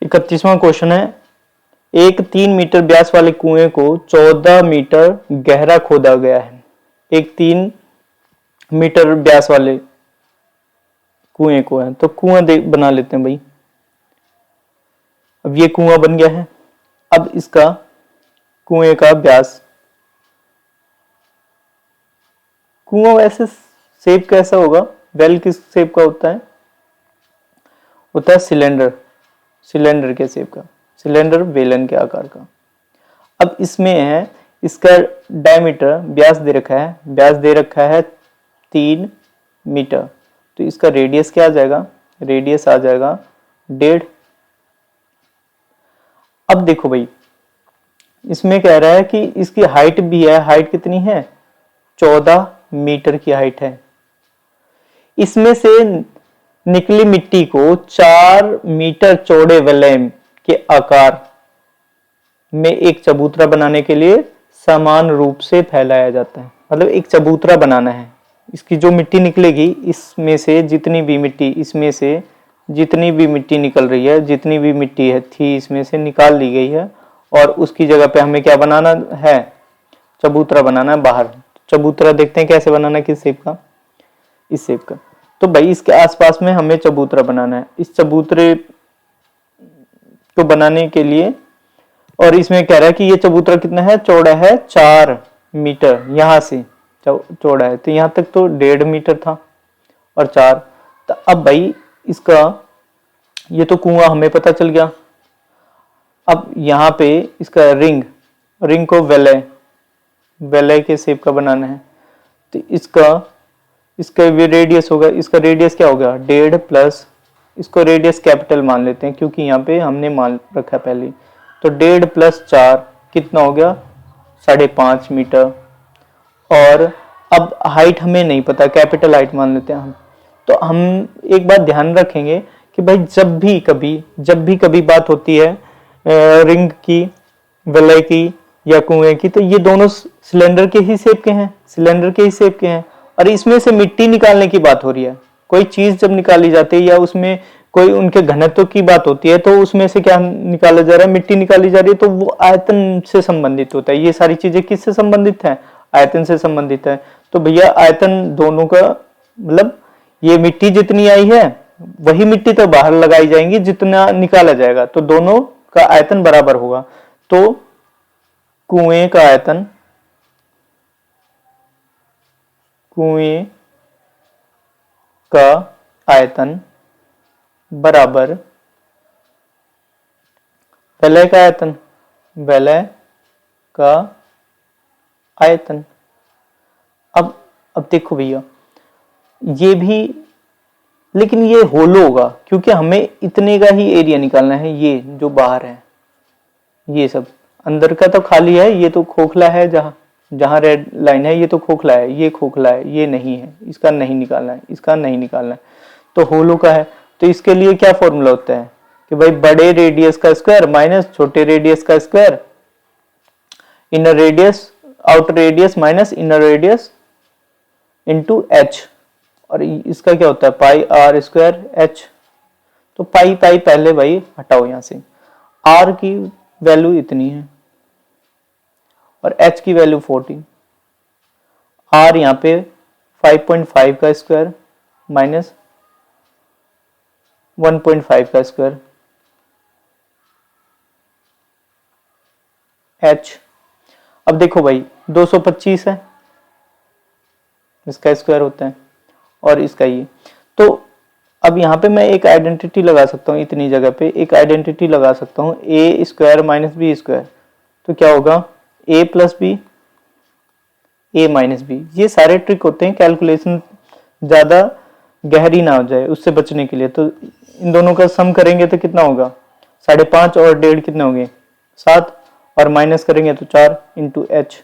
31वां question है, एक 3 metre व्यास वाले कुएं को 14 मीटर गहरा खोदा गया है। एक 3 मीटर व्यास वाले कुएं को है, तो कुआं बना लेते हैं भाई। अब ये कुआं बन गया है। अब इसका कुएं का व्यास, कुआं वैसे शेप कैसा होगा, वेल किस शेप का होता है? होता है सिलेंडर, सिलेंडर के शेप का, सिलेंडर बेलन के आकार का। अब इसमें है, इसका डायमीटर व्यास दे रखा है, व्यास दे रखा है 3 मीटर, तो इसका रेडियस क्या आ जाएगा? रेडियस आ जाएगा 1.5। अब देखो भाई, इसमें कह रहा है कि इसकी हाइट भी है, हाइट कितनी है? 14 मीटर की हाइट है। इसमें से निकली मिट्टी को 4 मीटर चौड़े वलय के आकार में एक चबूतरा बनाने के लिए समान रूप से फैलाया जाता है। मतलब एक चबूतरा बनाना है, इसकी जो मिट्टी निकलेगी, इसमें से जितनी भी मिट्टी, इसमें से जितनी भी मिट्टी निकल रही है, जितनी भी मिट्टी है थी इसमें से निकाल ली गई है, और उसकी जगह पे हमें क्या बनाना है? चबूतरा बनाना है बाहर। चबूतरा देखते हैं कैसे बनाना है, किस शेप का? इस शेप का। तो भाई इसके आसपास में हमें चबूतरा बनाना है। इस चबूतरे को बनाने के लिए, और इसमें कह रहा है कि ये चबूतरा कितना है? चौड़ा है 4 मीटर, यहां से चौड़ा है, तो यहां तक तो 1.5 मीटर था और 4। तो अब भाई इसका, ये तो कुआं हमें पता चल गया। अब यहाँ पे इसका रिंग को वलय के शेप का बनाना है, तो इसका भी रेडियस होगा। इसका रेडियस क्या होगा? 1.5 प्लस, इसको रेडियस कैपिटल मान लेते हैं क्योंकि यहाँ पे हमने मान रखा है पहले। तो 1.5 प्लस 4 कितना हो गया? 5.5 मीटर। और अब हाइट हमें नहीं पता, कैपिटल हाइट मान लेते हैं हम। तो हम एक बात ध्यान रखेंगे कि भाई जब भी कभी बात होती है रिंग की, वलय की या कुएं की, तो ये दोनों सिलेंडर के ही शेप के हैं, सिलेंडर के ही शेप के हैं। और इसमें से मिट्टी निकालने की बात हो रही है। कोई चीज जब निकाली जाती है या उसमें कोई उनके घनत्व की बात होती है, तो उसमें से क्या निकाला जा रहा है? मिट्टी निकाली जा रही है, तो वो आयतन से संबंधित होता है। ये सारी चीजें किससे संबंधित है? आयतन से संबंधित है। तो भैया आयतन दोनों का, मतलब ये मिट्टी जितनी आई है वही मिट्टी तो बाहर लगाई जाएंगी जितना निकाला जाएगा, तो दोनों का आयतन बराबर होगा। तो कुएं का आयतन, कुएं का आयतन बराबर वलय का आयतन, वलय का आयतन। अब देखो भैया, ये भी, लेकिन ये होलो होगा क्योंकि हमें इतने का ही एरिया निकालना है। ये जो बाहर है, ये सब अंदर का तो खाली है, ये तो खोखला है, जहां रेड लाइन है ये तो खोखला है, ये खोखला है, ये नहीं है, इसका नहीं निकालना है, इसका नहीं निकालना है। तो होलो का है, तो इसके लिए क्या फॉर्मूला होता है कि भाई बड़े रेडियस का स्क्वायर माइनस छोटे रेडियस का square, inner radius, outer radius minus inner radius into H. और इसका क्या होता है? पाई आर स्क्वायर एच। तो पाई पहले भाई हटाओ यहां से, आर की वैल्यू इतनी है और एच की वैल्यू 14। आर यहां पे 5.5 का स्क्वायर माइनस 1.5 का स्क्वायर, एच। अब देखो भाई 225 है, इसका स्क्वायर होता है, और इसका ये। तो अब यहाँ पे मैं एक आइडेंटिटी लगा सकता हूँ, इतनी जगह पे एक आइडेंटिटी लगा सकता हूँ, ए स्क्वायर माइनस बी स्क्वायर। तो क्या होगा? ए प्लस बी, ए माइनस बी। ये सारे ट्रिक होते हैं, कैलकुलेशन ज्यादा गहरी ना हो जाए उससे बचने के लिए। तो इन दोनों का सम करेंगे तो कितना होगा? 5.5 और 1.5 कितने होंगे? 7, और माइनस करेंगे तो 4 इंटू एच।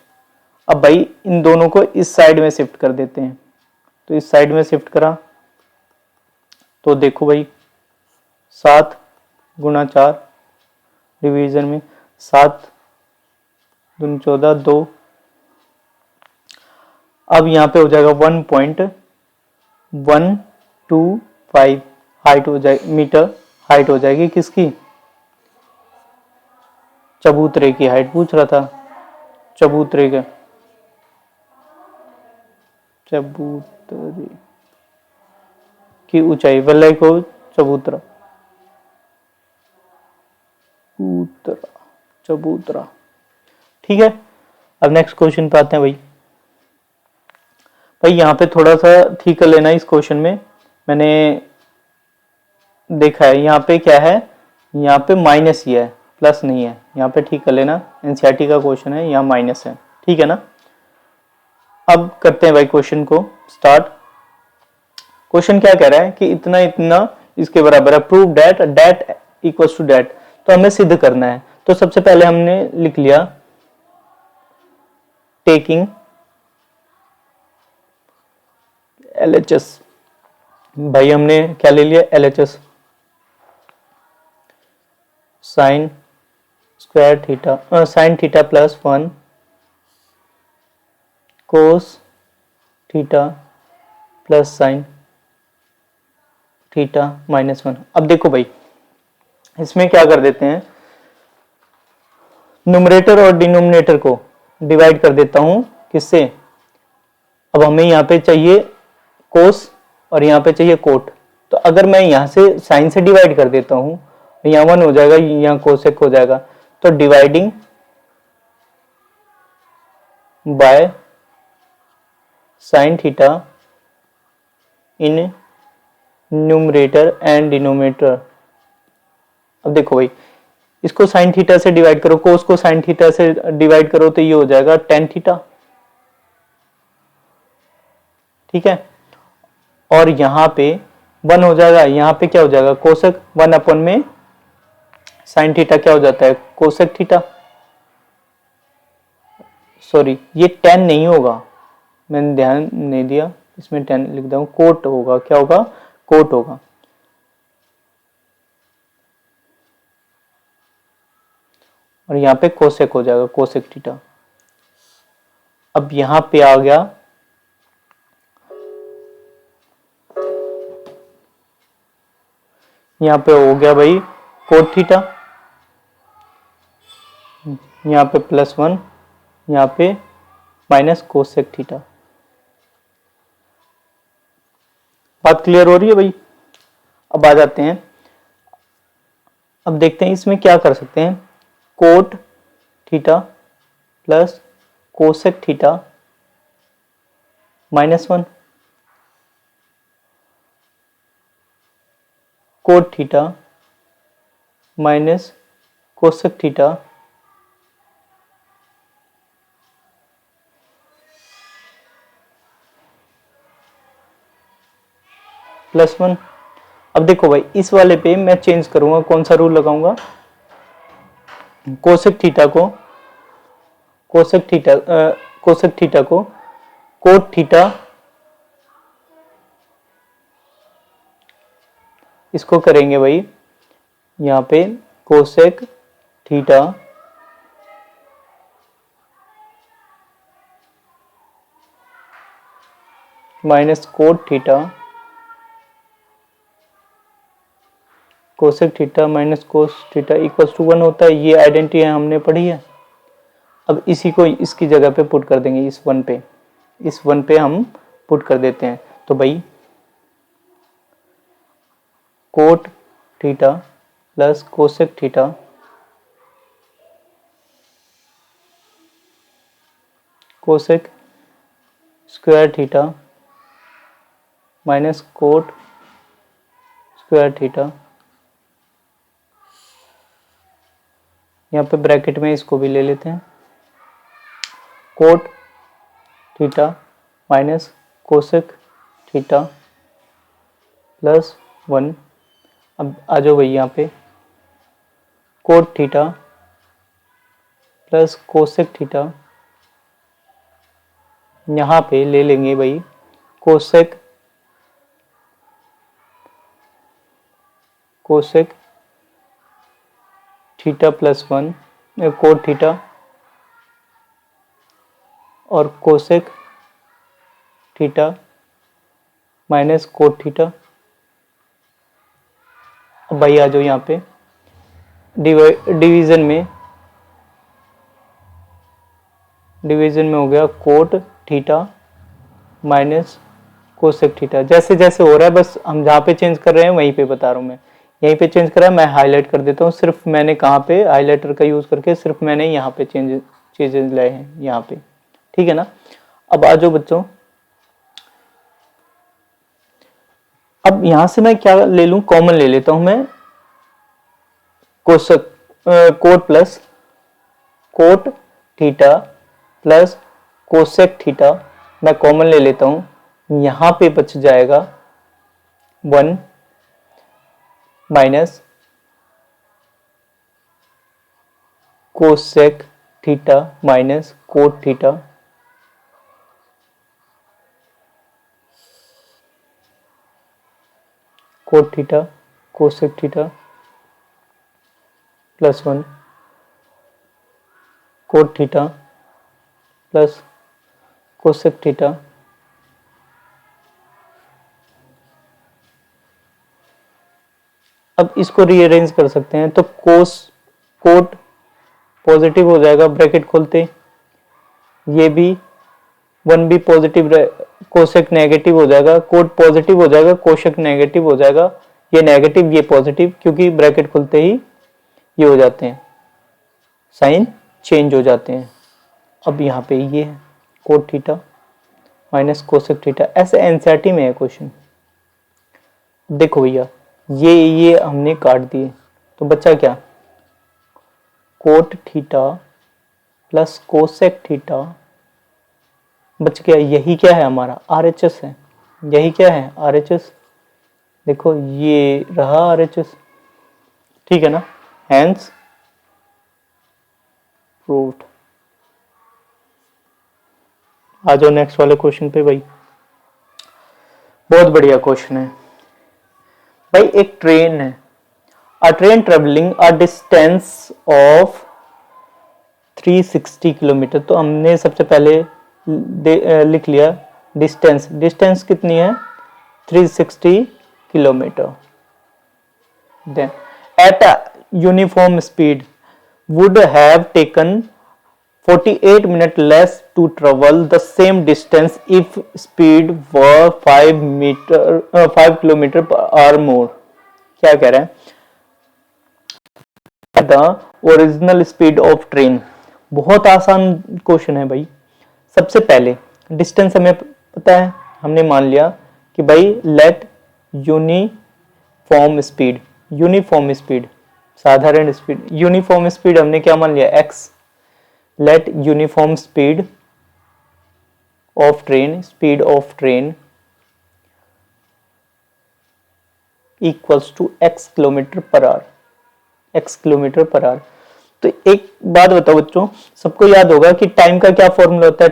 अब भाई इन दोनों को इस साइड में शिफ्ट कर देते हैं, तो इस साइड में शिफ्ट करा तो देखो भाई 7 गुणा 4 डिवीजन में 7 दूनी 14, 2। अब यहाँ पे हो जाएगा 1.125 हाइट हो जाएगी, मीटर हाइट हो जाएगी किसकी? चबूतरे की हाइट पूछ रहा था, चबूतरे का, चबूतरे की ऊंचाई, वलय को चबूतरा, चबूतरा, चबूतरा। ठीक है, अब नेक्स्ट क्वेश्चन पे आते हैं भाई। भाई यहाँ पे थोड़ा सा ठीक कर लेना, इस क्वेश्चन में मैंने देखा है यहाँ पे क्या है, यहाँ पे माइनस ही है, प्लस नहीं है, यहाँ पे ठीक कर लेना, एनसीईआरटी का क्वेश्चन है, यहाँ माइनस है, ठीक है ना। अब करते हैं भाई क्वेश्चन को स्टार्ट। क्वेश्चन क्या कह रहा है कि इतना इतना इसके बराबर है, prove that that equals to that, तो हमें सिद्ध करना है। तो सबसे पहले हमने लिख लिया टेकिंग LHS, भाई हमने क्या ले लिया LHS, sine square theta, sine theta plus 1 cos theta plus sine theta -1। अब देखो भाई इसमें क्या कर देते हैं, न्यूमरेटर और डिनोमिनेटर को डिवाइड कर देता हूं किससे, अब हमें यहाँ पे चाहिए कोस और यहाँ पे चाहिए कोट, तो अगर मैं यहाँ से साइन से डिवाइड कर देता हूँ, यहाँ 1 हो जाएगा, यहाँ कोसेक हो जाएगा, तो dividing by sine theta in numerator and denominator. अब देखो भाई इसको साइन थीटा से डिवाइड करो, कोस को साइन थीटा से डिवाइड करो, तो ये हो जाएगा टेन थीटा, ठीक है। और यहाँ पे 1 हो जाएगा, यहाँ पे क्या हो जाएगा कोसेक 1 अपन में साइन थीटा क्या हो जाता है कोसेक थीटा, सॉरी ये 10 नहीं होगा, मैंने ध्यान नहीं दिया, इसमें 10 लिख दूं, कोट होगा, क्या होगा कोट होगा। और यहाँ पे कोसेक हो जाएगा कोसेक थीटा। अब यहाँ पे आ गया यहाँ पे हो गया भाई कोट थीटा, यहाँ पे +1, यहाँ पे माइनस कोसेक थीटा। बात क्लियर हो रही है भाई। अब आ जाते हैं, अब देखते हैं इसमें क्या कर सकते हैं, coat theta plus cosec theta -1, cot theta minus cosec theta +1। अब देखो भाई इस वाले पे मैं चेंज करूंगा, कौन सा रूल लगाऊंगा, कोसेक थीटा को कोसेक थीटा को कोट थीटा, इसको करेंगे भाई यहाँ पे cosec theta minus cot theta, cosec theta minus cos theta equals to 1 होता है, ये आइडेंटिटी है हमने पढ़ी है। अब इसी को इसकी जगह पे पुट कर देंगे, इस 1 पे हम पुट कर देते हैं, तो भाई coat theta plus cosec theta cosec square theta minus coat square theta, यहाँ पे ब्रैकेट में इसको भी ले लेते हैं, cot theta minus cosec theta +1। अब आ जाओ भाई यहाँ पे coat theta plus cosec theta, यहाँ पे ले लेंगे भाई कोसेक थीटा +1 कोट थीटा और cosec theta minus cot theta. अब भाई आ जाओ यहाँ पे डिवीजन में डिवीजन में हो गया cot theta minus cosec theta. जैसे जैसे हो रहा है बस हम जहाँ पे चेंज कर रहे हैं वहीं पे बता रहा हूँ मैं, यहीं पे चेंज करा है, मैं हाईलाइट कर देता हूँ। सिर्फ मैंने कहाँ पे हाईलाइटर का यूज करके सिर्फ मैंने यहाँ पे चेंजेस लाए हैं यहाँ पे, ठीक है ना। अब आ जाओ बच्चों, अब यहां से मैं क्या ले लूं, कॉमन ले लेता हूं मैं cosec cot plus cot theta plus cosec theta, मैं कॉमन ले लेता हूं। यहां पे बच जाएगा 1 minus cosec theta minus cot theta cot theta cosec theta plus 1 cot theta plus cosec theta अब इसको रीअरेंज कर सकते हैं तो कोट पॉजिटिव हो जाएगा ब्रैकेट खोलते, ये भी 1 भी पॉजिटिव, कोसेक नेगेटिव हो जाएगा, कोट पॉजिटिव हो जाएगा, कोसेक नेगेटिव हो जाएगा, ये नेगेटिव ये पॉजिटिव, क्योंकि ब्रैकेट खुलते ही ये हो जाते हैं, साइन चेंज हो जाते हैं। अब यहाँ पे ये है cot theta minus cosec theta, ऐसे एनसीईआरटी में है क्वेश्चन। देखो भैया ये हमने काट दिए तो बचा क्या, coat theta plus cosec theta बच गया। यही क्या है हमारा RHS है, यही क्या है RHS, देखो ये रहा RHS, ठीक है ना, हैंस प्रूव्ड। आ जाओ नेक्स्ट वाले क्वेश्चन पे भाई, बहुत बढ़िया क्वेश्चन है भाई। एक ट्रेन है, अ train travelling a distance of 360 kilometre, तो हमने सबसे पहले लिख लिया डिस्टेंस, डिस्टेंस कितनी है 360 kilometre. Then at a uniform speed would have taken 48 minutes less to travel the same distance if speed were 5 kilometre per hour more. क्या कह रहा है, the original speed of train. बहुत आसान क्वेश्चन है भाई। सबसे पहले डिस्टेंस हमें पता है, हमने मान लिया कि भाई let uniform speed, uniform speed साधारण स्पीड, यूनिफॉर्म स्पीड हमने क्या मान लिया x, let uniform speed of train, speed of train equals to x kilometre per hour, x kilometre per hour. तो एक बात बताओ बच्चों, सबको याद होगा कि टाइम का क्या फॉर्मूला होता है,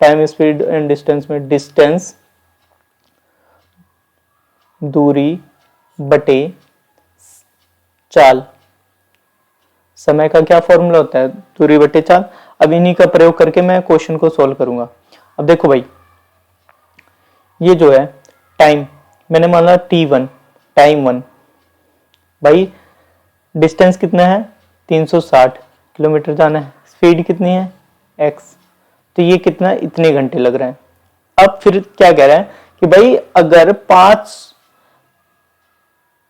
टाइम स्पीड एंड डिस्टेंस में डिस्टेंस दूरी बटे चाल, समय का क्या फॉर्मूला होता है, दूरी बटे चाल। अब इन्हीं का प्रयोग करके मैं क्वेश्चन को सॉल्व करूंगा। अब देखो भाई, ये जो है टाइम मैंने माना t1, टाइम 1, भाई डिस्टेंस कितना है 360 किलोमीटर जाना है, स्पीड कितनी है x, तो ये कितना इतने घंटे लग रहे हैं। अब फिर क्या कह रहा है कि भाई अगर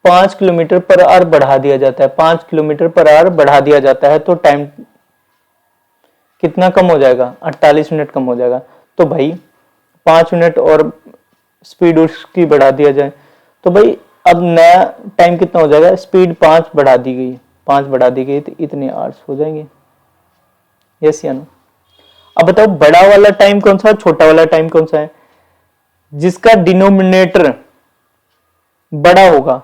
5 किलोमीटर पर आवर बढ़ा दिया जाता है, 5 किलोमीटर पर आवर बढ़ा दिया जाता है तो टाइम कितना कम हो जाएगा, 48 मिनट कम हो जाएगा। तो भाई 5 मिनट और स्पीड उसकी बढ़ा दिया जाए तो भाई अब नया टाइम कितना हो जाएगा, स्पीड 5 बढ़ा दी गई, 5 बढ़ा दी गई तो इतने आवर्स हो जाएंगे, यस या नो। अब बताओ बड़ा वाला टाइम कौन सा, छोटा वाला टाइम कौन सा है, जिसका डिनोमिनेटर बड़ा होगा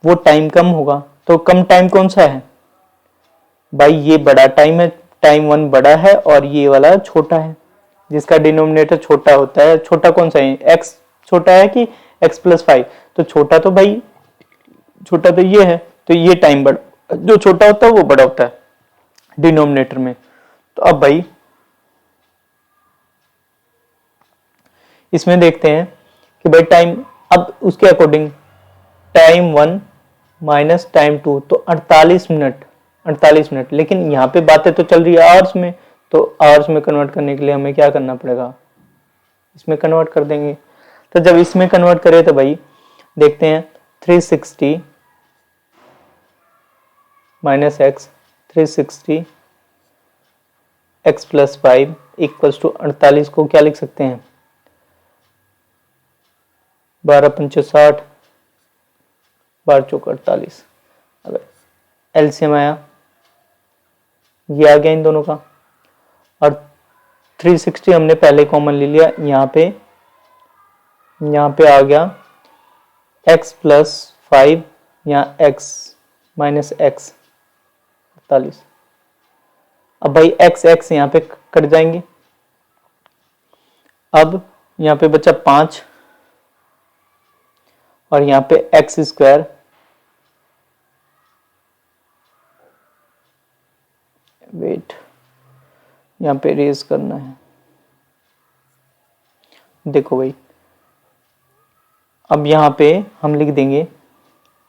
वो टाइम कम होगा, तो कम टाइम कौन सा है भाई, ये बड़ा टाइम है, टाइम 1 बड़ा है और ये वाला छोटा है, जिसका डिनोमिनेटर छोटा होता है। छोटा कौन सा है, x छोटा है कि x प्लस 5, तो छोटा तो भाई छोटा तो ये है, तो ये टाइम बड़ा, जो छोटा होता है वो बड़ा होता है डिनोमिनेटर में। तो अब भाई इसमें देखते हैं कि भाई टाइम, अब उसके अकॉर्डिंग टाइम 1 माइनस टाइम 2 तो 48 मिनट, 48 मिनट, लेकिन यहाँ पे बातें तो चल रही है आवर्स में, तो आवर्स में कन्वर्ट करने के लिए हमें क्या करना पड़ेगा, इसमें कन्वर्ट कर देंगे। तो जब इसमें कन्वर्ट करें तो भाई देखते हैं 360 minus x, 360 x plus 5 equals to 48 को क्या लिख सकते हैं, 12 पंचे 60, 12 चौक 48। अगर एलसीएम आया, ये आ गया इन दोनों का, और 360 हमने पहले कॉमन ले लिया, यहाँ पे आ गया x प्लस 5 या x माइनस एक्स 48। अब भाई x x यहाँ पे कट जाएंगे। अब यहाँ पे बचा 5 और यहाँ पे एक्स स्क्वायर, वेट यहाँ पे रेज करना है। देखो भाई अब यहाँ पे हम लिख देंगे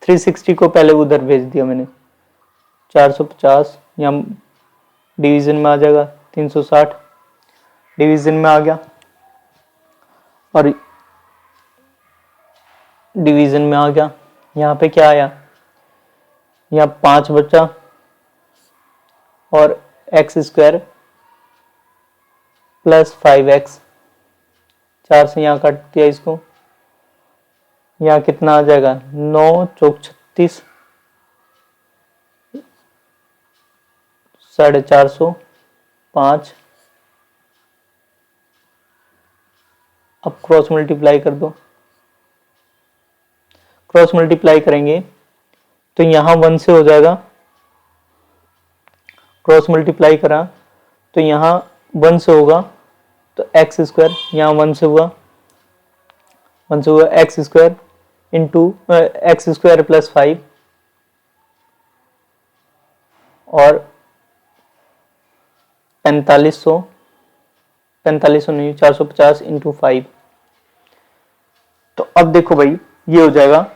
360 को पहले उधर भेज दिया मैंने, 450 यहाँ डिवीजन में आ जाएगा, 360 डिवीजन में आ गया, और डिवीजन में आ गया। यहाँ पे क्या आया, यहाँ 5 बचा और एक्स स्क्वायर प्लस 5x, 4 से यहाँ काट दिया इसको, यहाँ कितना आ जाएगा, 9 चौक 36, 450, 5। अब क्रॉस मल्टीप्लाई कर दो, क्रॉस मल्टीप्लाई करेंगे तो यहाँ 1 से हो जाएगा, क्रॉस मल्टीप्लाई करा तो यहाँ 1 से होगा, तो एक्स स्क्वायर यहाँ 1 से हुआ, x square into x square plus 5 और 4500 नहीं 450 इंटू 5। तो अब देखो भाई ये हो जाएगा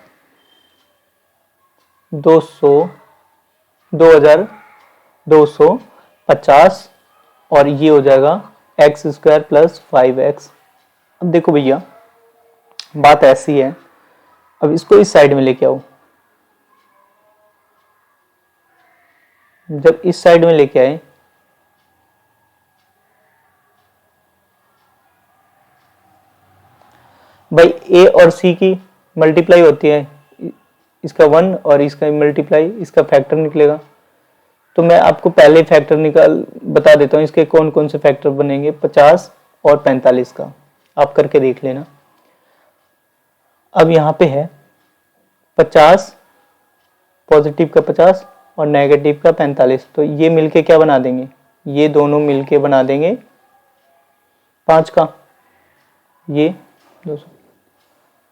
2250 और ये हो जाएगा एक्स स्क्वायर प्लस 5x। अब देखो भैया बात ऐसी है, अब इसको इस साइड में लेके आओ, जब इस साइड में लेके आए भाई a और c की मल्टीप्लाई होती है, इसका 1 और इसका मल्टीप्लाई, इसका फैक्टर निकलेगा। तो मैं आपको पहले फैक्टर बता देता हूँ, इसके कौन कौन से फैक्टर बनेंगे, 50 और 45 का आप करके देख लेना। अब यहाँ पे है 50, पॉजिटिव का 50 और नेगेटिव का 45, तो ये मिलके क्या बना देंगे, ये दोनों मिलके बना देंगे 5 का, ये 200।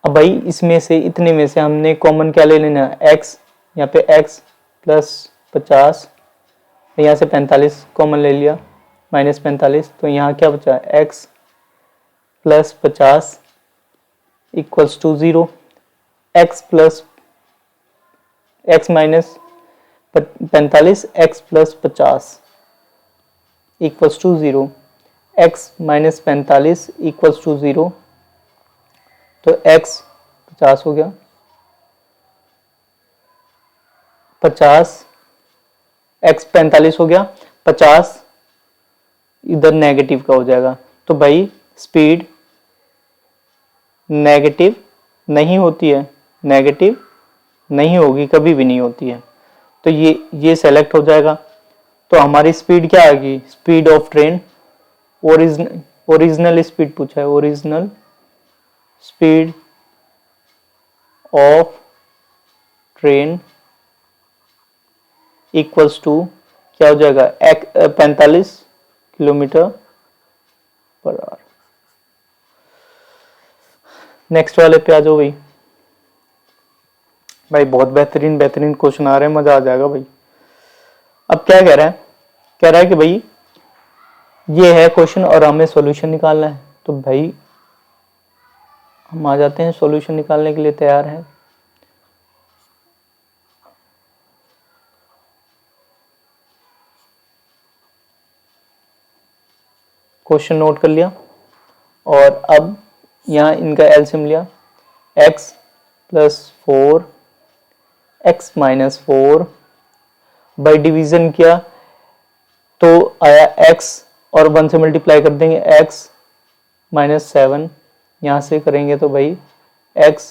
अब भाई इसमें से इतने में से हमने कॉमन क्या ले लेना, x, यहाँ पे x प्लस 50, यहाँ से 45 कॉमन ले लिया, माइनस 45, तो यहाँ क्या बचा, x plus 50 equals to 0, x plus x minus 45, x plus 50 equals to 0, x minus 45 equals to 0, तो x 50 हो गया, 50 x 45 हो गया, 50 इधर नेगेटिव का हो जाएगा। तो भाई स्पीड नेगेटिव नहीं होती है, नेगेटिव नहीं होगी, कभी भी नहीं होती है, तो ये सेलेक्ट हो जाएगा। तो हमारी स्पीड क्या आएगी, speed of train, original speed पूछा है, original speed of train equals to क्या हो जाएगा, 45 किलोमीटर पर आवर। नेक्स्ट वाले पे आ जाओ भाई। भाई बहुत बेहतरीन क्वेश्चन आ रहे हैं, मजा आ जाएगा भाई। अब क्या कह रहा है, कह रहा है कि भाई ये है क्वेश्चन और हमें सॉल्यूशन निकालना है। तो भाई हम आ जाते हैं, सॉल्यूशन निकालने के लिए तैयार हैं। क्वेश्चन नोट कर लिया और अब यहाँ इनका एलसीएम लिया, x plus 4 x minus 4 by division किया तो आया x और 1 से मल्टीप्लाई कर देंगे x माइनस 7, यहाँ से करेंगे तो भाई x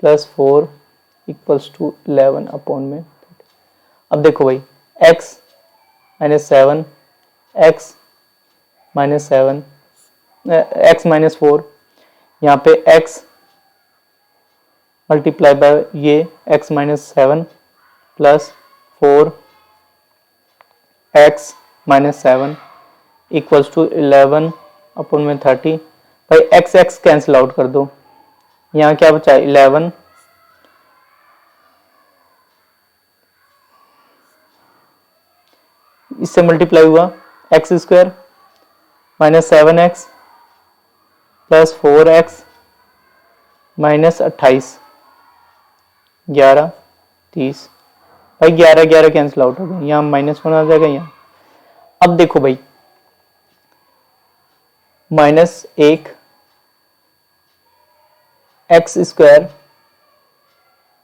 plus 4 equals to 11 upon में। अब देखो भाई x minus 7 x minus 7 x minus 4, यहाँ पे x मल्टीप्लाई बाय ये x minus 7 plus 4 x minus 7 equals to 11 upon में 30। भाई x x कैंसिल आउट कर दो, यहाँ क्या बचा 11 इससे मल्टीप्लाई हुआ x square minus 7x plus 4x minus 28 11 30। भाई 11 11 कैंसिल आउट हो गए, यहाँ माइनस 1 आ जाएगा यहाँ। अब देखो भाई minus 1 x square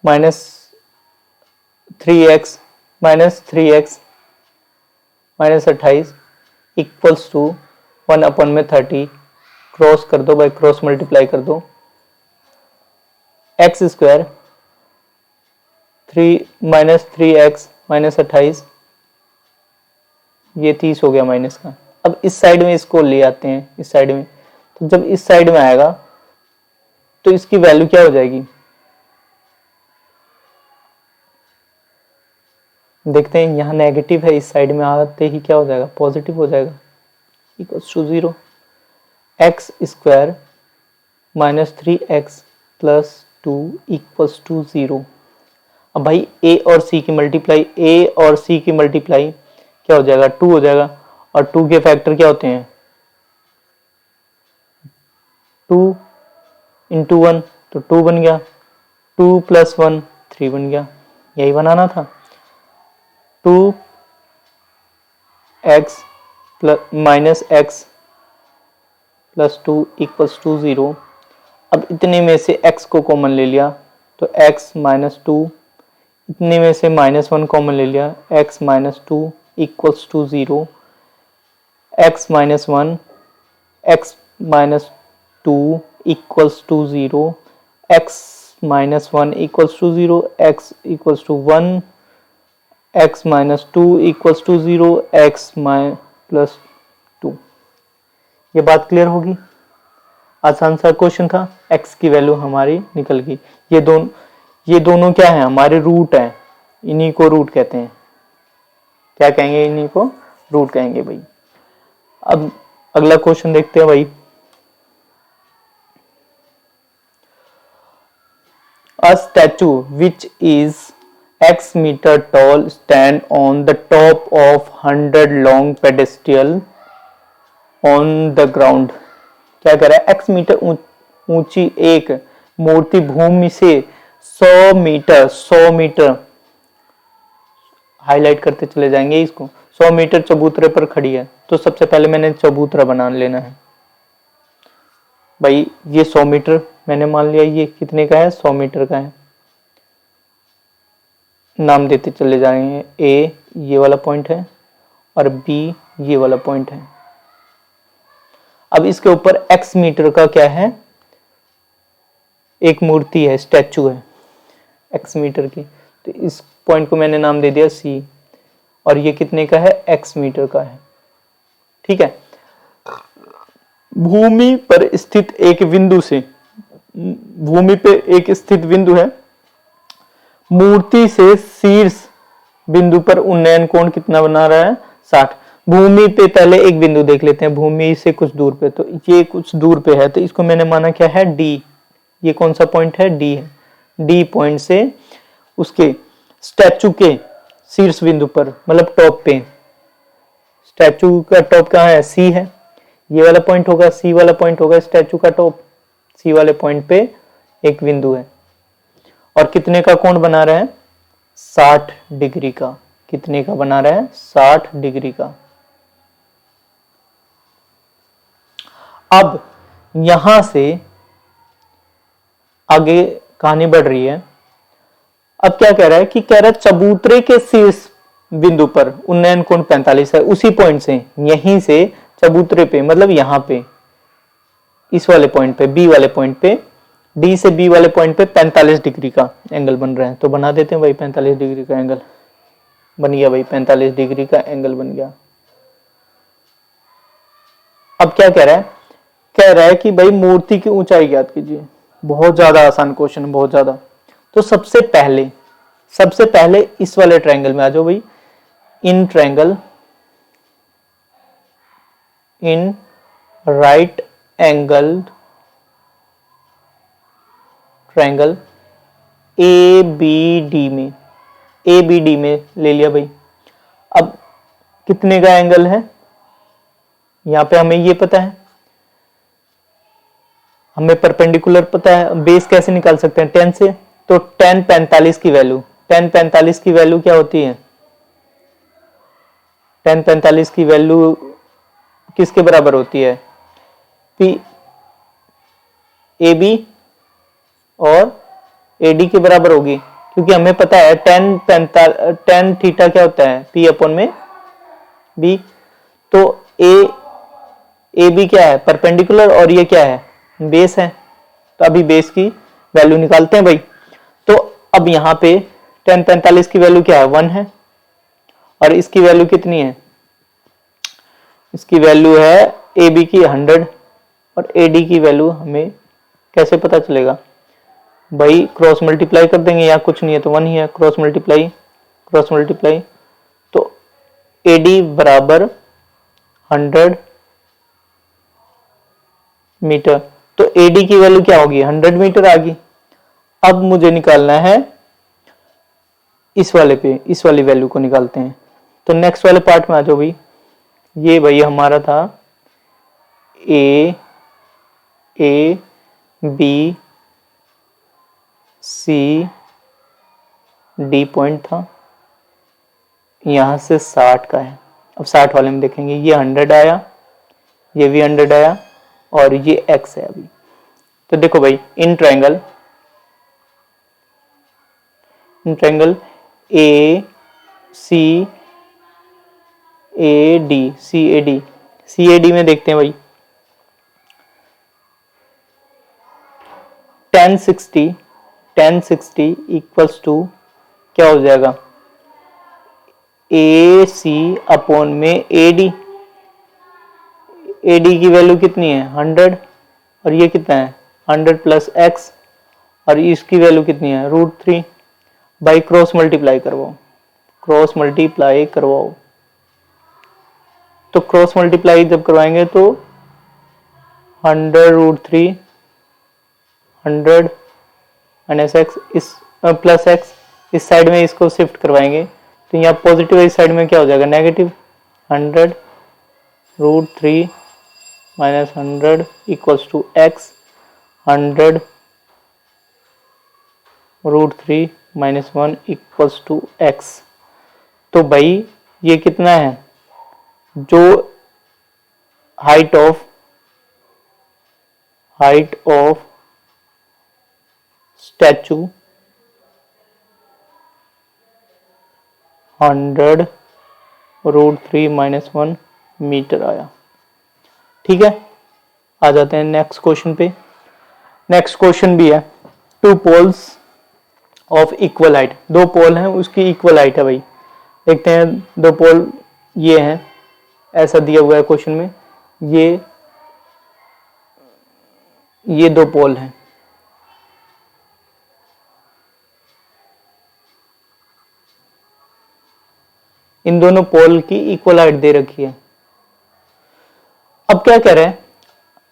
minus 3x minus 3x minus 28 equals to 1 upon में 30। क्रॉस कर दो भाई, क्रॉस मल्टीप्लाई कर दो, x square 3 minus 3x minus 28 ये 30 हो गया माइनस का। अब इस साइड में इसको ले आते हैं, इस साइड में, तो जब इस साइड में आएगा तो इसकी वैल्यू क्या हो जाएगी देखते हैं। यहाँ नेगेटिव है, इस साइड में आते ही क्या हो जाएगा पॉजिटिव हो जाएगा, equals to 0। X square minus 3x plus 2 equals to 0। अब भाई a और c की मल्टीप्लाई, a और c की मल्टीप्लाई क्या हो जाएगा 2 हो जाएगा, और 2 के फैक्टर क्या होते हैं 2 इंटू 1 तो 2 बन गया, 2 प्लस 1 3 बन गया, यही बनाना था। 2x plus minus x plus 2 equals to 0। अब इतने में से x को कॉमन ले लिया तो x माइनस 2, इतने में से माइनस 1 कॉमन ले लिया x minus 2 equals to 0। x minus 1 x minus 2 equals to 0, x minus 1 equals to 0, x equals to 1, x minus 2 equals to 0, x plus 2। ये बात क्लियर होगी, आसान सा क्वेश्चन था। x की वैल्यू हमारी निकल गई। ये दोनों क्या है हमारे रूट है, इन्हीं को रूट कहते हैं। क्या कहेंगे इन्हीं को रूट कहेंगे भाई। अब अगला क्वेश्चन देखते हैं भाई। A statue which is x meter tall stand on the top of 100 long pedestal on the ground। क्या कह रहा है x मीटर ऊंची एक मूर्ति भूमि से 100 मीटर हाईलाइट करते चले जाएंगे इसको, 100 मीटर चबूतरे पर खड़ी है। तो सबसे पहले मैंने चबूतरा बना लेना है भाई। ये 100 मीटर मैंने मान लिया, ये कितने का है 100 मीटर का है। नाम देते चले जाएंगे, A ये वाला पॉइंट है और B ये वाला पॉइंट है। अब इसके ऊपर x मीटर का क्या है एक मूर्ति है, स्टैचू है x मीटर की, तो इस पॉइंट को मैंने नाम दे दिया C, और ये कितने का है x मीटर का है। ठीक है, भूमि पर स्थित एक बिंदु से, भूमि पे एक स्थित बिंदु है, मूर्ति से शीर्ष बिंदु पर उन्नयन कोण कितना बना रहा है 60। भूमि पे पहले एक बिंदु देख लेते हैं, भूमि से कुछ दूर पे, तो ये कुछ दूर पे है तो इसको मैंने माना क्या है D। ये कौन सा पॉइंट है D है। D पॉइंट से उसके स्टैचू के शीर्ष बिंदु पर, मतलब टॉप पे, स्टैचू का टॉप कहाँ है C है, ये वाला पॉइंट होगा, C वाला पॉइंट होगा स्टैचू का टॉप। C वाले पॉइंट पे एक बिंदु है और कितने का कोण बना रहा है 60 डिग्री का। कितने का बना रहा है 60 डिग्री का। अब यहां से आगे कहानी बढ़ रही है। अब क्या कह रहा है कि कह रहा है चबूतरे के शीर्ष बिंदु पर उन्नयन कोण 45 है। उसी पॉइंट से, यहीं से चबूतरे पे, मतलब यहां पे, इस वाले पॉइंट पे, बी वाले पॉइंट पे, डी से बी वाले पॉइंट पे 45 डिग्री का एंगल बन रहा है। तो बना देते हैं भाई 45 डिग्री का एंगल बन गया भाई, 45 डिग्री का एंगल बन गया। अब क्या कह रहा है? कह रहा है कि भाई मूर्ति की ऊंचाई ज्ञात कीजिए। बहुत ज्यादा आसान क्वेश्चन, बहुत ज्यादा। तो सबसे पहले इस वाले ट्रायंगल में आ जाओ भाई। In triangle, in right angle triangle ABD में ले लिया भाई। अब कितने का एंगल है? यहां पे हमें ये पता है, हमें परपेंडिकुलर पता है। बेस कैसे निकाल सकते हैं? 10 से। तो 10 45 की वैल्यू, 10 45 की वैल्यू क्या होती है? 10 45 की वैल्यू किसके बराबर होती है? पी AB और AD के बराबर होगी, क्योंकि हमें पता है 10 थीटा क्या होता है? P अपॉन में B। तो AB क्या है? परपेंडिकुलर, और ये क्या है? बेस है। तो अभी बेस की वैल्यू निकालते हैं भाई। तो अब यहाँ पे 10 45 की वैल्यू क्या है? 1 है। और इसकी वैल्यू कितनी है? इसकी वैल्यू है AB की 100, और AD की वैल्यू हमें कैसे पता चलेगा भाई? क्रॉस मल्टीप्लाई कर देंगे, या कुछ नहीं है तो 1 ही है। Cross multiply. तो AD बराबर 100 मीटर। तो AD की वैल्यू क्या होगी? 100 मीटर आ गई। अब मुझे निकालना है इस वाले पे, इस वाली वैल्यू को निकालते हैं। तो नेक्स्ट वाले पार्ट में आ जाओ भाई। ये भाई हमारा था A B C D point था, यहां से 60 का है। अब 60 वाले में देखेंगे, ये 100 आया, ये भी 100 आया, और ये x है अभी। तो देखो भाई, इन ट्रायंगल CAD में देखते हैं भाई। 1060 इक्वल्स टू क्या हो जाएगा? AC अपॉन में AD की वैल्यू कितनी है? 100, और ये कितना है? 100 प्लस x, और इसकी वैल्यू कितनी है? √3। बाई क्रॉस मल्टीप्लाई करवाओ। तो क्रॉस मल्टीप्लाई जब करवाएंगे तो 100 √3, 100 माइनस x, इस प्लस x, इस साइड में इसको शिफ्ट करवाएंगे तो यहाँ पॉजिटिव, इस साइड में क्या हो जाएगा? Negative. 100 √3 minus 100 equals to x, 100 √3 minus 1 equals to x। तो भाई ये कितना है? जो height of statue 100 √3 minus 1 metre आया। ठीक है, आ जाते हैं नेक्स्ट क्वेश्चन पे। नेक्स्ट क्वेश्चन भी है, 2 poles of equal height, 2 pole हैं उसकी इक्वल हाइट है भाई। देखते हैं 2 पोल ये हैं, ऐसा दिया हुआ है क्वेश्चन में। ये 2 पोल हैं, इन दोनों पोल की इक्वल हाइट दे रखी है। अब क्या कह रहे हैं,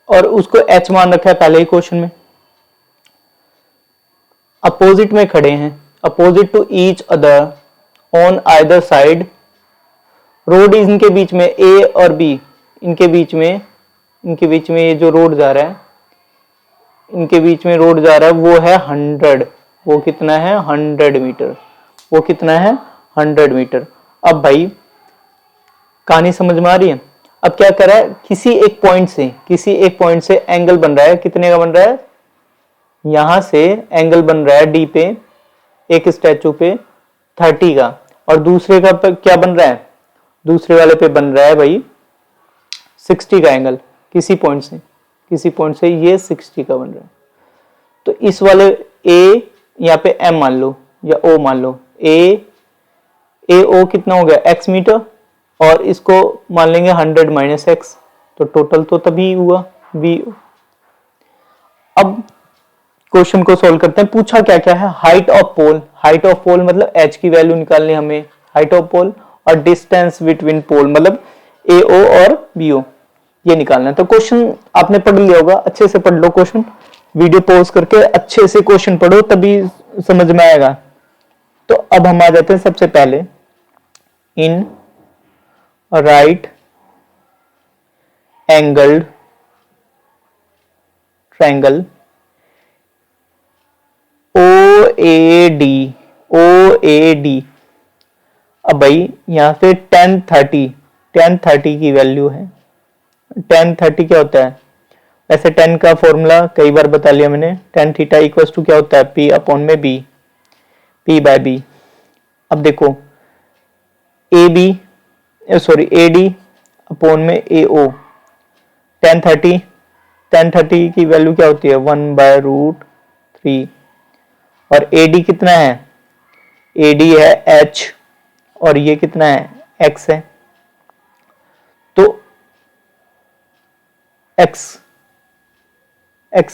और उसको h मान रखा है पहले ही क्वेश्चन में। अपोजिट में खड़े हैं, opposite to each other on either side, road इनके बीच में, A और B इनके बीच में ये जो रोड जा रहा है, इनके बीच में रोड जा रहा है वो है 100। वो कितना है? 100 मीटर। वो कितना है? 100 मीटर। अब भाई कहानी समझ में आ रही है? अब क्या करा है, किसी एक पॉइंट से एंगल बन रहा है, कितने का बन रहा है, यहां से एंगल बन रहा है डी पे, एक स्टैचू पे 30 का, और दूसरे का क्या बन रहा है, दूसरे वाले पे बन रहा है भाई 60 का एंगल, किसी पॉइंट से ये 60 का बन रहा है। तो इस वाले ए, यहाँ पे एम मान लो या ओ मान लो, ए ओ कितना हो गया x मीटर, और इसको मान लेंगे 100 माइनस एक्स, तो टोटल तो तभी हुआ बी। अब क्वेश्चन को सॉल्व करते हैं। पूछा क्या क्या है, हाइट ऑफ पोल मतलब h की वैल्यू निकालनी हमें, हाइट ऑफ पोल, और डिस्टेंस बिटवीन पोल मतलब AO और BO ये निकालना है। तो क्वेश्चन आपने पढ़ लिया होगा, अच्छे से पढ़ लो क्वेश्चन, वीडियो पॉज करके अच्छे से क्वेश्चन पढ़ो तभी समझ में आएगा। तो अब हम आ जाते हैं सबसे पहले, in right angled triangle OAD, अब भाई यहां से tan 30 की वैल्यू है। tan 30 क्या होता है, वैसे tan का फॉर्मूला कई बार बता लिया मैंने, tan थीटा इक्वल्स टू क्या होता है, P अपॉन में B, P बाय B। अब देखो AD अपॉन में AO, tan 30 की वैल्यू क्या होती है 1/√3, और AD कितना है, AD है H, और ये कितना है X है। तो X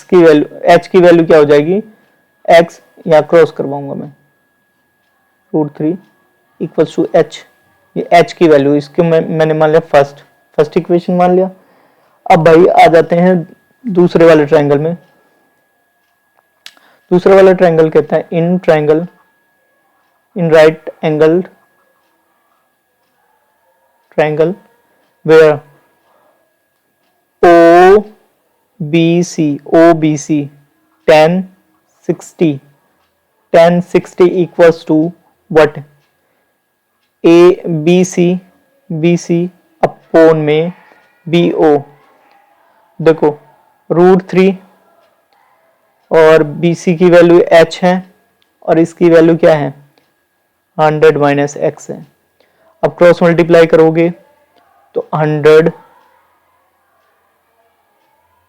की वैल्यू, H की वैल्यू क्या हो जाएगी, X या क्रॉस करवाऊंगा मैं, √3 इक्वल्स टू H, ये H की वैल्यू, इसको मैंने मान लिया फर्स्ट इक्वेशन मान लिया। अब भाई आ जाते हैं दूसरे वाले ट्रायंगल में। दूसरा वाला ट्रायंगल कहता है in right angle triangle where OBC tan 60 equals to what, BC upon में BO। देखो √3 और BC की वैल्यू H है, और इसकी वैल्यू क्या है 100 माइनस एक्स है। अब क्रॉस मल्टीप्लाई करोगे तो 100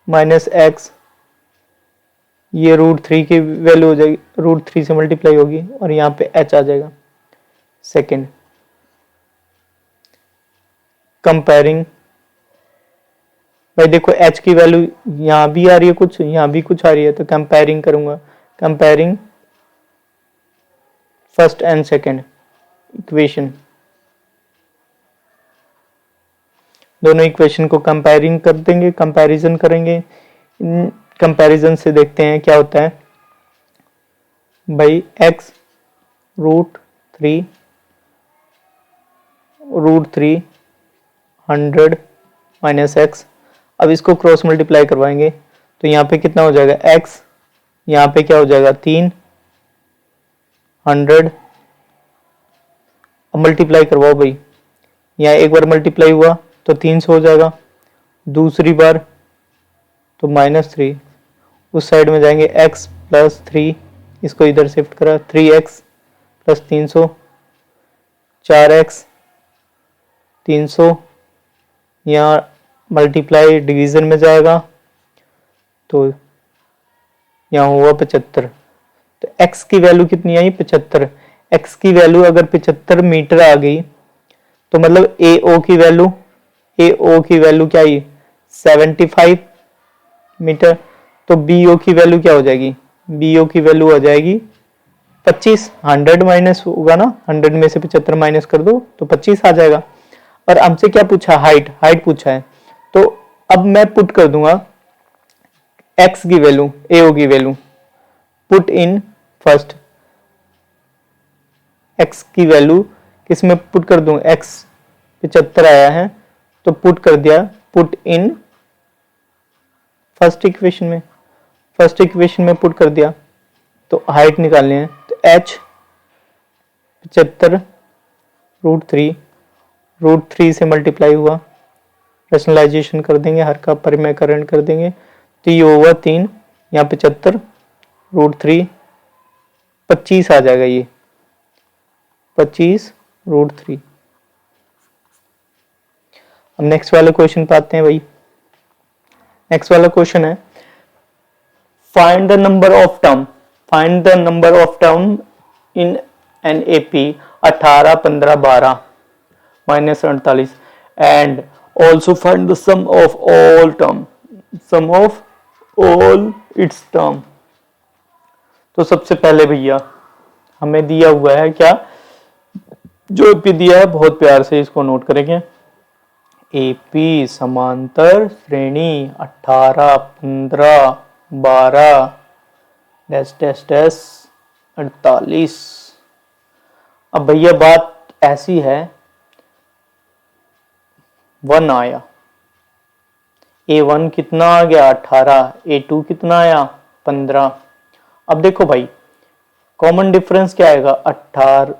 माइनस एक्स, ये √3 की वैल्यू हो जाएगी, √3 से मल्टीप्लाई होगी, और यहाँ पे H आ जाएगा सेकेंड। कंपेयरिंग, भाई देखो H की वैल्यू यहाँ भी आ रही है कुछ, यहाँ भी कुछ आ रही है, तो कंपेयरिंग करूंगा, comparing first and second equation, दोनों इक्वेशन को कंपेयरिंग कर देंगे, कंपैरिजन करेंगे। इन कंपैरिजन से देखते हैं क्या होता है भाई, x √3 100 माइनस एक्स। अब इसको क्रॉस मल्टीप्लाई करवाएंगे तो यहाँ पे कितना हो जाएगा x, यहाँ पे क्या हो जाएगा 300। अब मल्टीप्लाई करवाओ भाई, यहाँ एक बार मल्टीप्लाई हुआ तो 300 हो जाएगा, दूसरी बार तो -3, उस साइड में जाएंगे x प्लस 3, इसको इधर शिफ्ट करा 3x प्लस 300, 4x 300, यहाँ मल्टीप्लाई डिवीजन में जाएगा तो यहाँ हुआ 75। तो x की वैल्यू कितनी आई 75। x की वैल्यू अगर 75 मीटर आ गई तो मतलब AO की वैल्यू क्या आई 75 मीटर। तो BO की वैल्यू क्या हो जाएगी, BO की वैल्यू हो जाएगी 25। 100 माइनस होगा ना, 100 में से 75 माइनस कर दो तो 25 आ जाएगा। और हमसे क्या पूछा, हाइट पूछा है, तो अब मैं पुट कर दूंगा x की वैल्यू, AO की value, put in first, x की वैल्यू किसमें पुट कर दूं, x 75 आया है तो पुट कर दिया, पुट इन फर्स्ट इक्वेशन में पुट कर दिया। तो हाइट निकालनी है तो h 75 √3 से मल्टीप्लाई हुआ रैशनलाइजेशन कर देंगे, हर का परिमेयकरण कर देंगे, तो ये होगा 3, यहाँ 75 √3, 25 आ जाएगा, ये 25 √3। अब नेक्स्ट वाले क्वेश्चन पे आते हैं भाई। नेक्स्ट वाला क्वेश्चन है find the number of term, find the number of term in an AP 18, 15, 12 -48 and also find the sum of all term, sum of all its term. तो सबसे पहले भैया हमें दिया हुआ है क्या, जो एपी दिया है बहुत प्यार से इसको नोट करेंगे। एपी समांतर श्रेणी 18, 15, 12 डैश डैश डैश 48। अब भैया बात ऐसी है, 1 आया, A1 कितना आ गया 18, A2 कितना आया 15। अब देखो भाई कॉमन डिफरेंस क्या आएगा 18,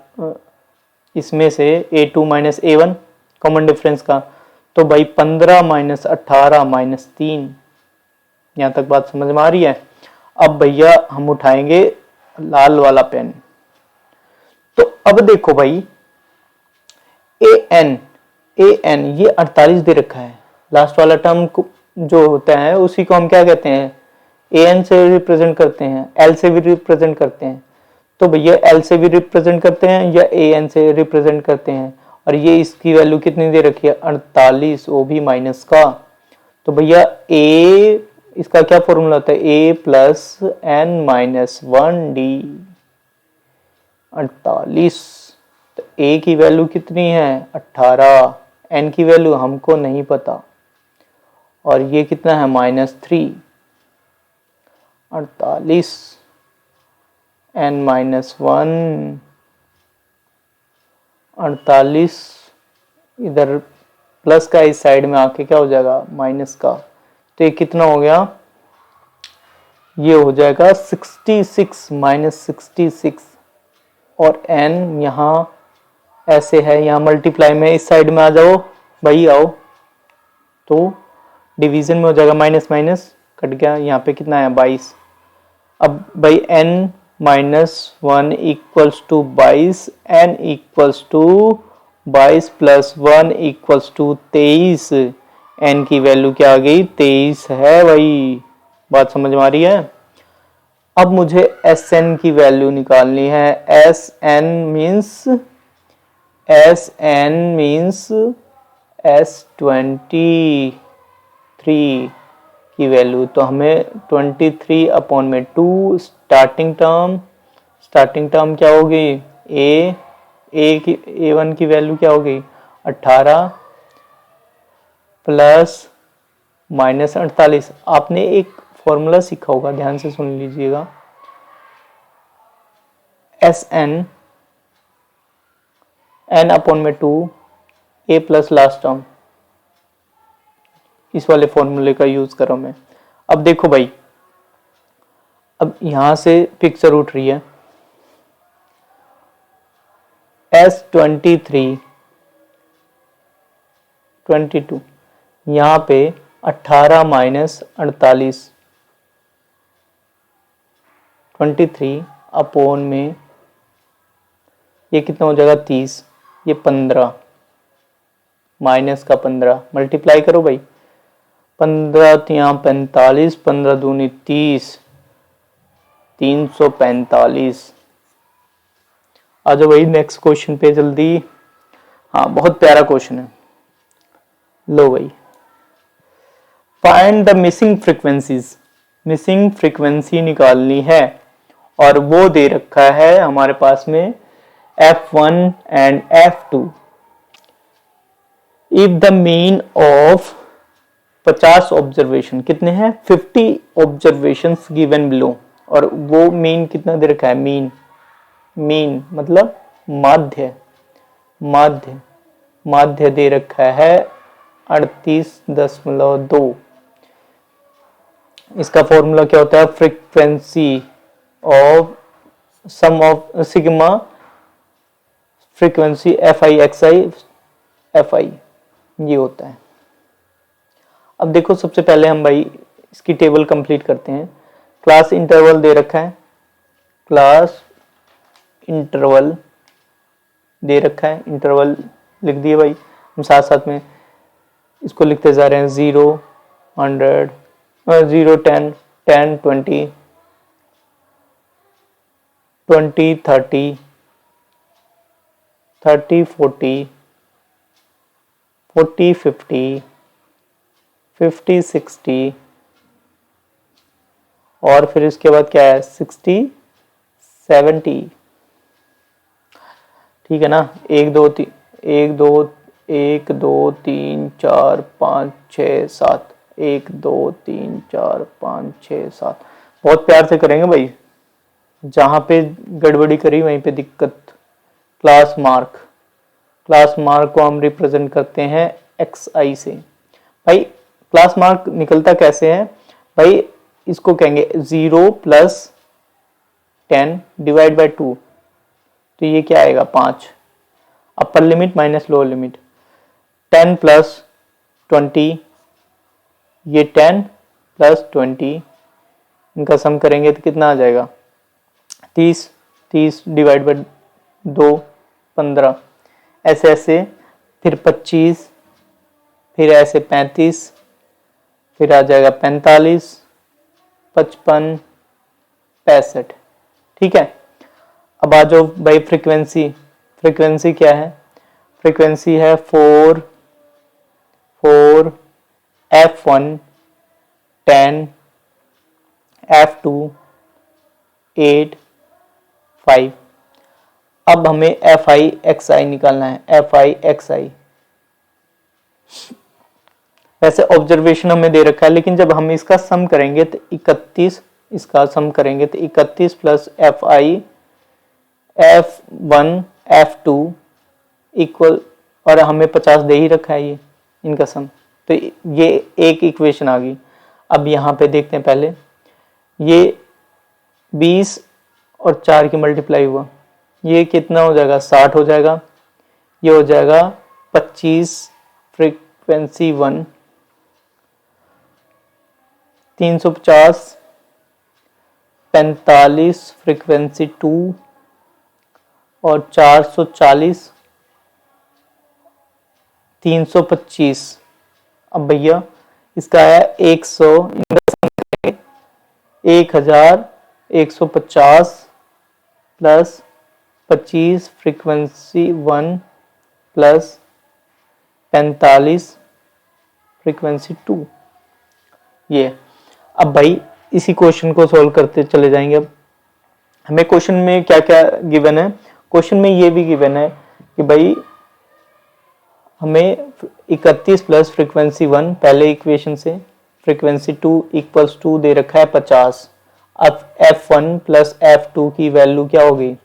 इसमें से A2 minus A1 common difference का, तो भाई 15 माइनस 18 -3। यहां तक बात समझ में आ रही है। अब भैया हम उठाएंगे लाल वाला पेन। तो अब देखो भाई an ये 48 दे रखा है, लास्ट वाला टर्म जो होता है उसी को हम क्या कहते हैं, an से रिप्रेजेंट करते हैं, l से भी रिप्रेजेंट करते हैं। तो भैया l से भी रिप्रेजेंट करते हैं या an से रिप्रेजेंट करते हैं, और ये इसकी वैल्यू कितनी दे रखी है 48, वो भी माइनस का। तो भैया a इसका क्या फॉर्मूला होता है, a + n - 1d 48। तो a की वैल्यू कितनी है 18, n की वैल्यू हमको नहीं पता, और ये कितना है -3। 48 n - 1 48, इधर प्लस का इस साइड में आके क्या हो जाएगा माइनस का, तो ये कितना हो गया, ये हो जाएगा 66 -66। और n यहाँ ऐसे है, यहाँ मल्टीप्लाई में इस साइड में आ जाओ भाई, आओ, तो डिवीजन में हो जाएगा माइनस माइनस कट गया, यहाँ पे कितना है 22। अब भाई n - 1 = 22, n = 22 + 1 = 23, n की वैल्यू क्या आ गई 23 है भाई, बात समझ में आ रही है। अब मुझे Sn की वैल्यू निकालनी है, Sn मीन्स S23 की वैल्यू, तो हमें 23/2 स्टार्टिंग टर्म क्या होगी, A1 की वैल्यू क्या होगी 18 प्लस -48। आपने एक फॉर्मूला सीखा होगा, ध्यान से सुन लीजिएगा, Sn n/2 A plus last term, इस वाले फॉर्मूले का यूज कर रहा हूं मैं। अब देखो भाई, अब यहां से पिक्चर उठ रही है, S23 22, यहाँ पे 18 - 48 23 में ये कितना हो जाएगा 30, ये 15 माइनस का 15, मल्टीप्लाई करो भाई, 15 यहाँ 45, 15 दूनी 30, 345। आ जाओ भाई नेक्स्ट क्वेश्चन पे जल्दी। हाँ बहुत प्यारा क्वेश्चन है, लो भाई, find the missing frequencies, missing frequency निकालनी है, और वो दे रखा है हमारे पास में f1 and f2। If the mean of 50 observation, कितने हैं 50 ऑब्जर्वेशंस गिवन बिलो, और वो मीन कितना दे रखा है, मीन मतलब माध्य दे रखा है 38.2। इसका फॉर्मूला क्या होता है, frequency of sum of sigma frequency FI XI FI, ये होता है। अब देखो सबसे पहले हम भाई इसकी टेबल कंप्लीट करते हैं। क्लास इंटरवल दे रखा है, क्लास इंटरवल दे रखा है, इंटरवल लिख दिए भाई। हम साथ साथ में इसको लिखते जा रहे हैं 0 100 0 10 10 20 20 30 30 40 40 50 50 60 और फिर इसके बाद क्या है 60 70। ठीक है ना, 1 2 3 1 2 1 2 3 4 5 6 7 1 2 3 4 5 6 7। बहुत प्यार से करेंगे भाई, जहां पे गड़बड़ी करी वहीं पे दिक्कत। क्लास मार्क, क्लास मार्क को हम रिप्रेजेंट करते हैं XI से। भाई क्लास मार्क निकलता कैसे है भाई, इसको कहेंगे 0 प्लस 10 डिवाइड बाय 2, तो ये क्या आएगा 5। Upper limit minus lower limit. 10 plus 20, ये 10 प्लस 20, इनका सम करेंगे तो कितना आ जाएगा 30। 30 डिवाइड बाय 2 15, ऐसे ऐसे फिर 25, फिर ऐसे 35, फिर आ जाएगा 45 55 65। ठीक है, अब आ जाओ भाई फ्रीक्वेंसी। फ्रीक्वेंसी क्या है, फ्रीक्वेंसी है 4 4 F1 10 F2 8 5। अब हमें FI XI निकालना है, FI XI। वैसे ऑब्जर्वेशन हमें दे रखा है, लेकिन जब हम इसका सम करेंगे तो 31, इसका सम करेंगे तो 31 plus FI F1 F2 equal, और हमें 50 दे ही रखा है ये इनका सम, तो ये एक इक्वेशन आ गई। अब यहाँ पे देखते हैं पहले, ये 20 और 4 की मल्टीप्लाई हुआ, ये कितना हो जाएगा 60 हो जाएगा। ये हो जाएगा 25 फ्रीक्वेंसी 1, 350 45 फ्रीक्वेंसी 2 और 440 325। अब भैया इसका है 100, 1150 प्लस 25 फ्रीक्वेंसी 1 प्लस 45 फ्रीक्वेंसी 2। ये अब भाई इसी क्वेश्चन को सॉल्व करते चले जाएंगे। अब हमें क्वेश्चन में क्या क्या गिवन है, क्वेश्चन में ये भी गिवन है कि भाई हमें 31 प्लस फ्रीक्वेंसी 1 पहले इक्वेशन से, फ्रीक्वेंसी 2 इक्वल्स टू दे रखा है 50। अब F1 प्लस F2 की वैल्यू क्या होगी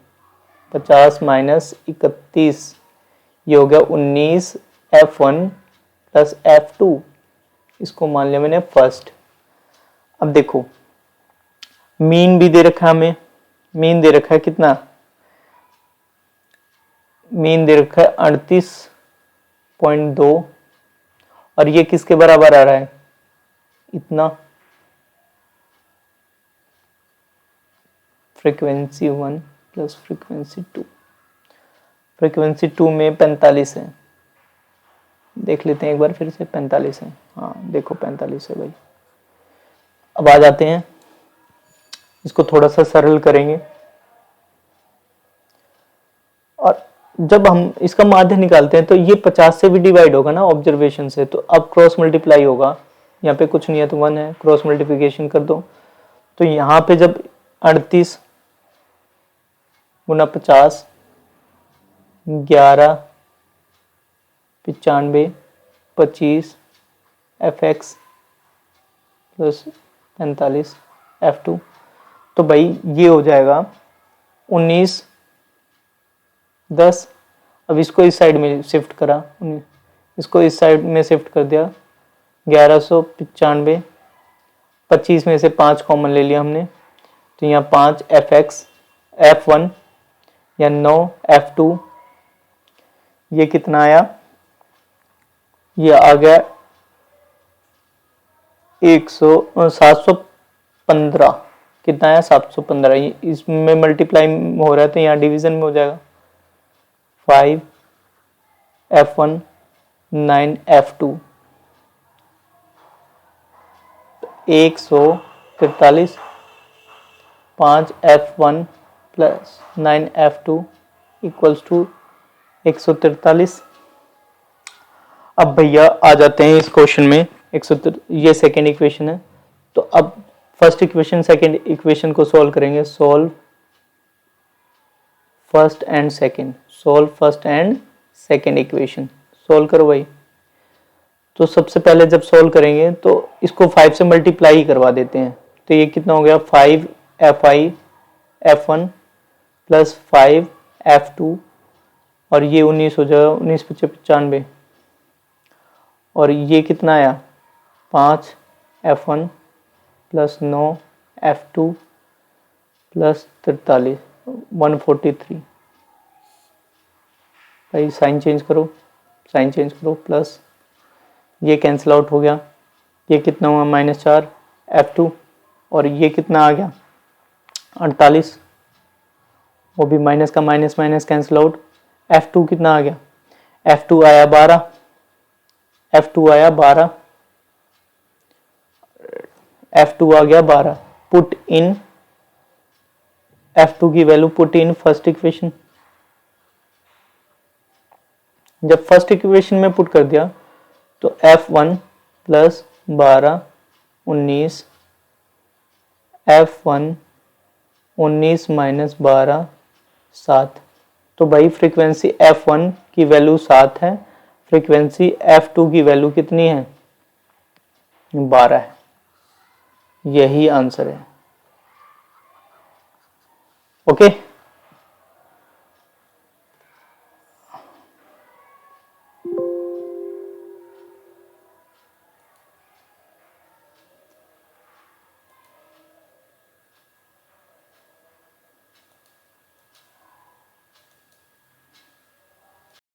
50 माइनस 31, ये हो गया 19 F1 प्लस F2, इसको मान लिया मैंने फर्स्ट। अब देखो मीन भी दे रखा है हमें, मीन दे रखा है कितना, मीन दे रखा है 38.2, और ये किसके बराबर आ रहा है इतना, फ्रीक्वेंसी 1 प्लस फ्रीक्वेंसी 2। फ्रीक्वेंसी 2 में 45 है, देख लेते हैं एक बार फिर से, 45 है, हाँ देखो 45 है भाई। अब आ जाते हैं, इसको थोड़ा सा सरल करेंगे, और जब हम इसका माध्य निकालते हैं तो ये 50 से भी डिवाइड होगा ना ऑब्जर्वेशन से, तो अब क्रॉस मल्टीप्लाई होगा। यहाँ पे कुछ नहीं है तो 1 है, क्रॉस मल्टीप्लिकेशन कर दो, तो यहाँ पे जब 38 गुना 50 11 95 25 FX प्लस 45 F2, तो भाई ये हो जाएगा 19 10। अब इसको इस साइड में शिफ्ट करा, इसको इस साइड में शिफ्ट कर दिया, 1195, 25 में से 5 कॉमन ले लिया हमने, तो यहाँ 5 FX F1 या 9 F2, ये कितना आया, ये आ गया 715 कितना है 715, इसमें मल्टीप्लाई हो रहा है तो यहाँ डिवीजन में हो जाएगा 5f1 9f2 143 5f1 plus 9f2 equals to 143। अब भैया आ जाते हैं इस क्वेश्चन में। ये सेकेंड इक्वेशन है, तो अब फर्स्ट इक्वेशन सेकेंड इक्वेशन को सॉल्व करेंगे। Solve first and second equation. Solve करो भाई। तो सबसे पहले जब सॉल्व करेंगे तो इसको 5 से मल्टीप्लाई करवा देते हैं, तो ये कितना हो गया 5fi f1 प्लस 5f2 और ये 19 हो जाएगा, 19 पचे 95 और ये कितना आया 5f1 प्लस 9f2 प्लस 43 143। भाई साइन चेंज करो प्लस ये कैंसिल आउट हो गया, ये कितना हुआ -4 f2 और ये कितना आ गया 48, वो भी माइनस का minus minus cancel out. f2 कितना आ गया, f2 आया 12, f2 आ गया 12। पुट इन f2 की value, put in first equation. जब फर्स्ट इक्वेशन में पुट कर दिया तो f1 प्लस 12 19 f1 19 माइनस 12 7। तो भाई फ्रीक्वेंसी f1 की वैल्यू 7 है, फ्रीक्वेंसी f2 की वैल्यू कितनी है 12 है। यही आंसर है। ओके।